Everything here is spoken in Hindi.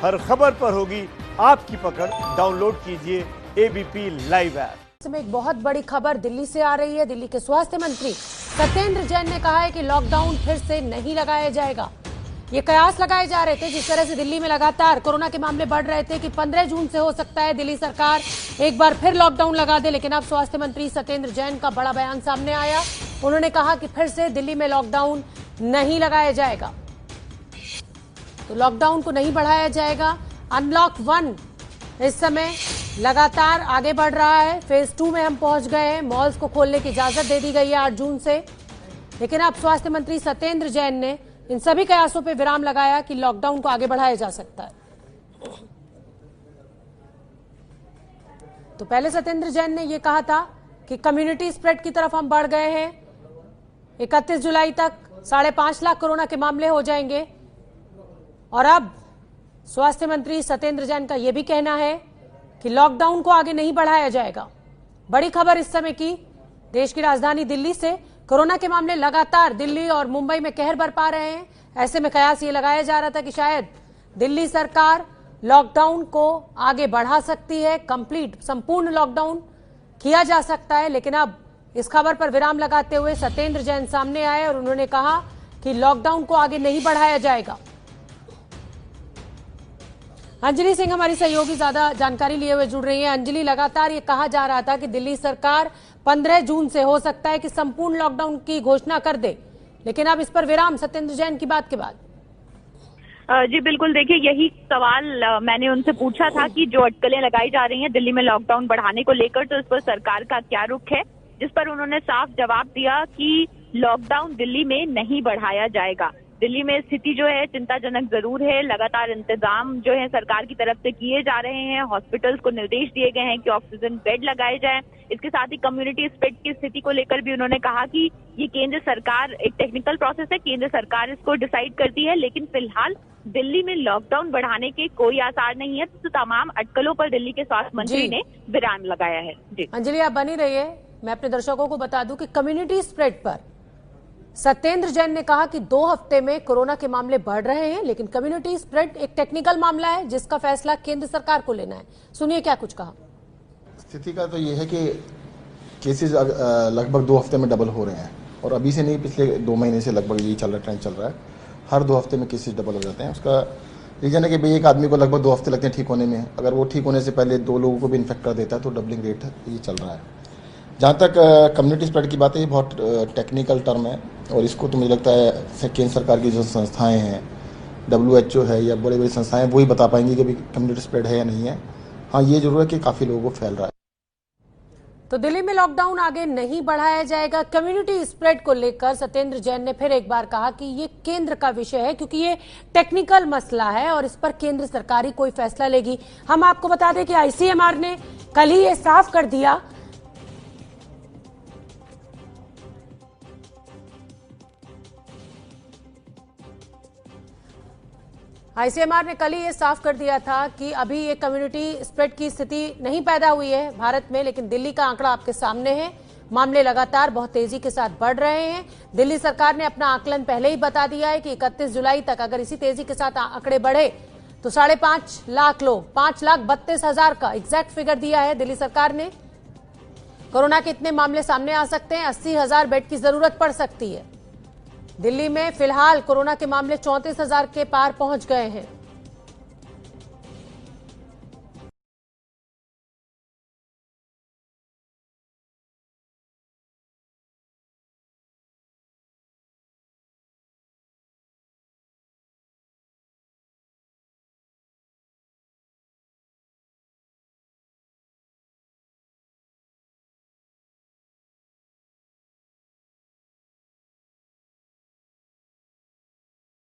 हर खबर पर होगी आपकी पकड़। डाउनलोड कीजिए एबीपी लाइव ऐप। में एक बहुत बड़ी खबर दिल्ली से आ रही है। दिल्ली के स्वास्थ्य मंत्री सत्येंद्र जैन ने कहा है कि लॉकडाउन फिर से नहीं लगाया जाएगा। ये कयास लगाए जा रहे थे, जिस तरह से दिल्ली में लगातार कोरोना के मामले बढ़ रहे थे कि 15 जून से हो सकता है दिल्ली सरकार एक बार फिर लॉकडाउन लगा दे। लेकिन अब स्वास्थ्य मंत्री सत्येंद्र जैन का बड़ा बयान सामने आया। उन्होंने कहा कि फिर से दिल्ली में लॉकडाउन नहीं लगाया जाएगा, तो लॉकडाउन को नहीं बढ़ाया जाएगा। अनलॉक 1 इस समय लगातार आगे बढ़ रहा है। फेज 2 में हम पहुंच गए हैं। मॉल्स को खोलने की इजाजत दे दी गई है 8 जून से। लेकिन अब स्वास्थ्य मंत्री सत्येंद्र जैन ने इन सभी कयासों पर विराम लगाया कि लॉकडाउन को आगे बढ़ाया जा सकता है। तो पहले सत्येंद्र जैन ने यह कहा था कि कम्युनिटी स्प्रेड की तरफ हम बढ़ गए हैं। 31 जुलाई तक 5.5 लाख कोरोना के मामले हो जाएंगे। और अब स्वास्थ्य मंत्री सत्येंद्र जैन का यह भी कहना है कि लॉकडाउन को आगे नहीं बढ़ाया जाएगा। बड़ी खबर इस समय की देश की राजधानी दिल्ली से। कोरोना के मामले लगातार दिल्ली और मुंबई में कहर बरपा रहे हैं। ऐसे में कयास ये लगाया जा रहा था कि शायद दिल्ली सरकार लॉकडाउन को आगे बढ़ा सकती है, संपूर्ण लॉकडाउन किया जा सकता है। लेकिन अब इस खबर पर विराम लगाते हुए सत्येंद्र जैन सामने आए और उन्होंने कहा कि लॉकडाउन को आगे नहीं बढ़ाया जाएगा। अंजलि सिंह हमारी सहयोगी ज्यादा जानकारी लिए हुए जुड़ रही है। अंजलि, लगातार ये कहा जा रहा था कि दिल्ली सरकार 15 जून से हो सकता है कि संपूर्ण लॉकडाउन की घोषणा कर दे, लेकिन अब इस पर विराम सत्येंद्र जैन की बात के बाद। जी बिल्कुल, देखिए यही सवाल मैंने उनसे पूछा था कि जो अटकलें लगाई जा रही हैं दिल्ली में लॉकडाउन बढ़ाने को लेकर, तो इस पर सरकार का क्या रुख है, जिस पर उन्होंने साफ जवाब दिया कि लॉकडाउन दिल्ली में नहीं बढ़ाया जाएगा। दिल्ली में स्थिति जो है चिंताजनक जरूर है। लगातार इंतजाम जो है सरकार की तरफ से किए जा रहे हैं। हॉस्पिटल्स को निर्देश दिए गए हैं कि ऑक्सीजन बेड लगाए जाएं। इसके साथ ही कम्युनिटी स्प्रेड की स्थिति को लेकर भी उन्होंने कहा कि ये केंद्र सरकार, एक टेक्निकल प्रोसेस है, केंद्र सरकार इसको डिसाइड करती है। लेकिन फिलहाल दिल्ली में लॉकडाउन बढ़ाने के कोई आसार नहीं है। तो तमाम अटकलों पर दिल्ली के स्वास्थ्य मंत्री ने विराम लगाया है। जी अंजलि, आप बनी रहिए। मैं अपने दर्शकों को बता दूं कि कम्युनिटी स्प्रेड पर सत्येंद्र जैन ने कहा कि 2 हफ्ते में कोरोना के मामले बढ़ रहे हैं, लेकिन कम्युनिटी स्प्रेड एक टेक्निकल मामला है जिसका फैसला केंद्र सरकार को लेना है। सुनिए क्या कुछ कहा। स्थिति का तो ये है कि केसेस लगभग 2 हफ्ते में डबल हो रहे हैं, और अभी से नहीं, पिछले 2 महीने से लगभग यही ट्रेंड चल रहा है। हर 2 हफ्ते में केसेस डबल हो जाते हैं। उसका रीजन है कि भाई एक आदमी को लगभग 2 हफ्ते लगते हैं ठीक होने में। अगर वो ठीक होने से पहले 2 लोगों को भी इन्फेक्ट कर देता है तो डबलिंग रेट ये चल रहा है। जहाँ तक कम्युनिटी स्प्रेड की बात है, ये बहुत टेक्निकल टर्म है, और इसको तो मुझे लगता है केंद्र सरकार की जो संस्थाएं हैं, WHO है या बड़ी बड़ी संस्थाएं, वही बता पाएंगी कि कम्युनिटी स्प्रेड है या नहीं है। हाँ, ये जरूर है कि काफ़ी लोगों को फैल रहा है। तो दिल्ली में लॉकडाउन आगे नहीं बढ़ाया जाएगा। कम्युनिटी स्प्रेड को लेकर सत्येंद्र जैन ने फिर एक बार कहा कि ये केंद्र का विषय है, क्योंकि ये टेक्निकल मसला है और इस पर केंद्र सरकार ही कोई फैसला लेगी। हम आपको बता दें कि ICMR ने कल ही ये साफ कर दिया ICMR ने कल ही ये साफ कर दिया था कि अभी ये कम्युनिटी स्प्रेड की स्थिति नहीं पैदा हुई है भारत में, लेकिन दिल्ली का आंकड़ा आपके सामने है। मामले लगातार बहुत तेजी के साथ बढ़ रहे हैं। दिल्ली सरकार ने अपना आकलन पहले ही बता दिया है कि 31 जुलाई तक अगर इसी तेजी के साथ आंकड़े बढ़े तो 5.5 लाख लोग, 5,32,000 का एग्जैक्ट फिगर दिया है दिल्ली सरकार ने। कोरोना के इतने मामले सामने आ सकते हैं, 80,000 बेड की जरूरत पड़ सकती है। दिल्ली में फिलहाल कोरोना के मामले 34,000 के पार पहुंच गए हैं।